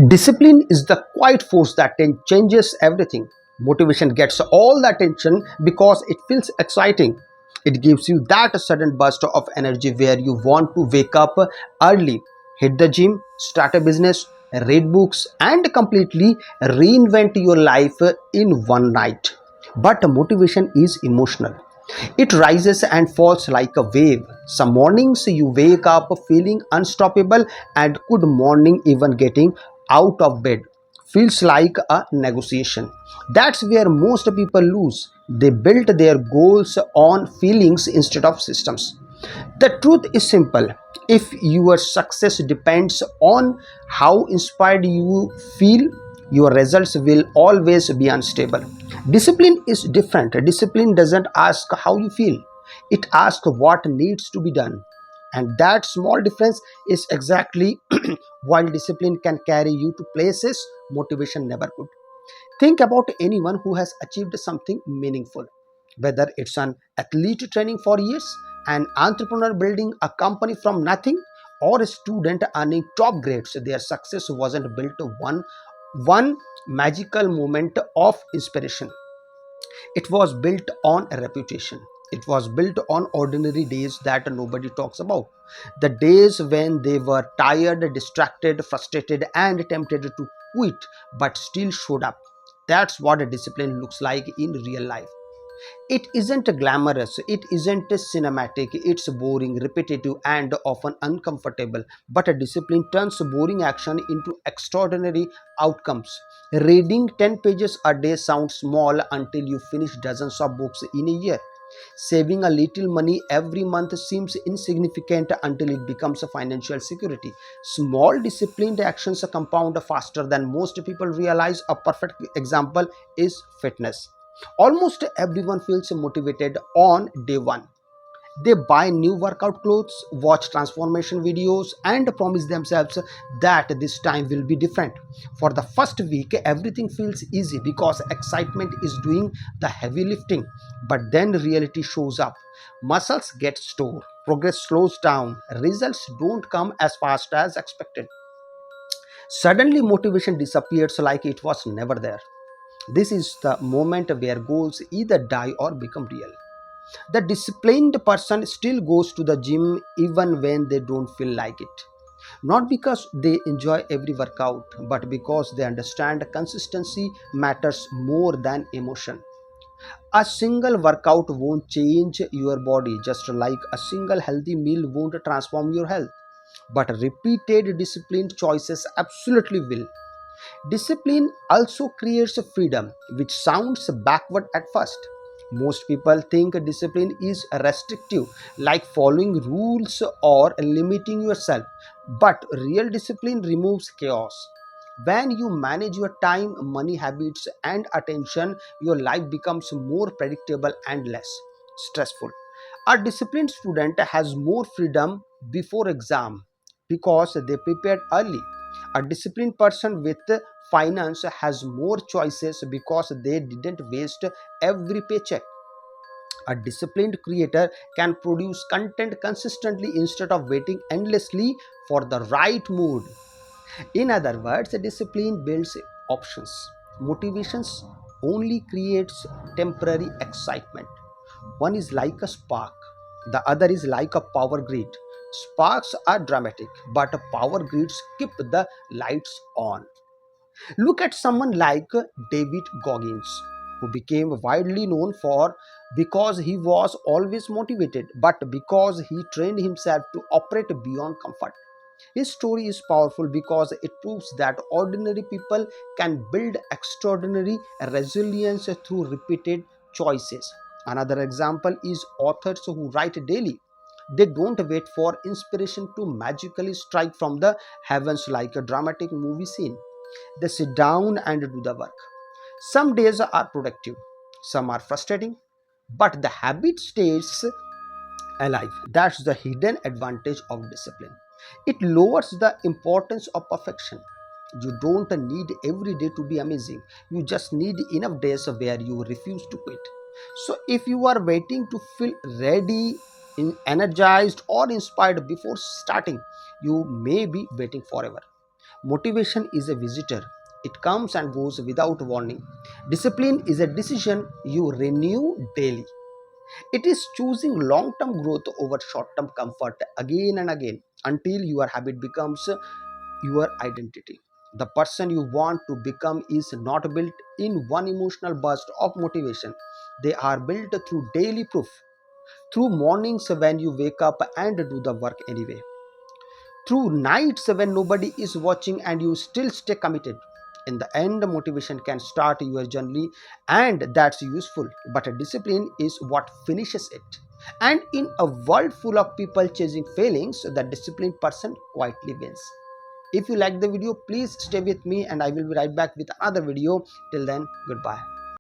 Discipline is the quiet force that changes everything. Motivation gets all the attention because it feels exciting. It gives you that sudden burst of energy where you want to wake up early, hit the gym, start a business, read books, and completely reinvent your life in one night. But motivation is emotional. It rises and falls like a wave. Some mornings you wake up feeling unstoppable, and good morning, even getting out of bed feels like a negotiation. That's where most people lose. They build their goals on feelings instead of systems. The truth is simple. If your success depends on how inspired you feel, your results will always be unstable. Discipline is different. Discipline doesn't ask how you feel, it asks what needs to be done. And that small difference is exactly while discipline can carry you to places motivation never could. Think about anyone who has achieved something meaningful, whether it's an athlete training for years, an entrepreneur building a company from nothing, or a student earning top grades. Their success wasn't built one magical moment of inspiration. It was built on a reputation. It was built on ordinary days that nobody talks about. The days when they were tired, distracted, frustrated, and tempted to quit, but still showed up. That's what a discipline looks like in real life. It isn't glamorous, it isn't cinematic, it's boring, repetitive, and often uncomfortable. But a discipline turns boring action into extraordinary outcomes. Reading 10 pages a day sounds small until you finish dozens of books in a year. Saving a little money every month seems insignificant until it becomes a financial security. Small disciplined actions compound faster than most people realize. A perfect example is fitness. Almost everyone feels motivated on day one. They buy new workout clothes, watch transformation videos, and promise themselves that this time will be different. For the first week, everything feels easy because excitement is doing the heavy lifting. But then reality shows up. Muscles get sore, progress slows down, results don't come as fast as expected. Suddenly, motivation disappears like it was never there. This is the moment where goals either die or become real. The disciplined person still goes to the gym even when they don't feel like it. Not because they enjoy every workout, but because they understand consistency matters more than emotion. A single workout won't change your body, just like a single healthy meal won't transform your health. But repeated disciplined choices absolutely will. Discipline also creates freedom, which sounds backward at first. Most people think discipline is restrictive, like following rules or limiting yourself. But real discipline removes chaos. When you manage your time, money, habits, and attention, your life becomes more predictable and less stressful. A disciplined student has more freedom before exam because they prepared early. A disciplined person with finance has more choices because they didn't waste every paycheck. A disciplined creator can produce content consistently instead of waiting endlessly for the right mood. In other words, discipline builds options. Motivations only creates temporary excitement. One is like a spark, the other is like a power grid. Sparks are dramatic, but power grids keep the lights on. Look at someone like David Goggins, who became widely known for because he was always motivated, but because he trained himself to operate beyond comfort. His story is powerful because it proves that ordinary people can build extraordinary resilience through repeated choices. Another example is authors who write daily. They don't wait for inspiration to magically strike from the heavens like a dramatic movie scene. They sit down and do the work. Some days are productive, some are frustrating, but the habit stays alive. That's the hidden advantage of discipline. It lowers the importance of perfection. You don't need every day to be amazing. You just need enough days where you refuse to quit. So, if you are waiting to feel ready, energized, or inspired before starting, you may be waiting forever. Motivation is a visitor. It comes and goes without warning. Discipline is a decision you renew daily. It is choosing long term growth over short term comfort again and again until your habit becomes your identity. The person you want to become is not built in one emotional burst of motivation. They are built through daily proof, through mornings when you wake up and do the work anyway, through nights when nobody is watching and you still stay committed. In the end, motivation can start your journey, and that's useful, but a discipline is what finishes it. And in a world full of people chasing feelings, the disciplined person quietly wins. If you like the video, please stay with me and I will be right back with another video. Till then, goodbye.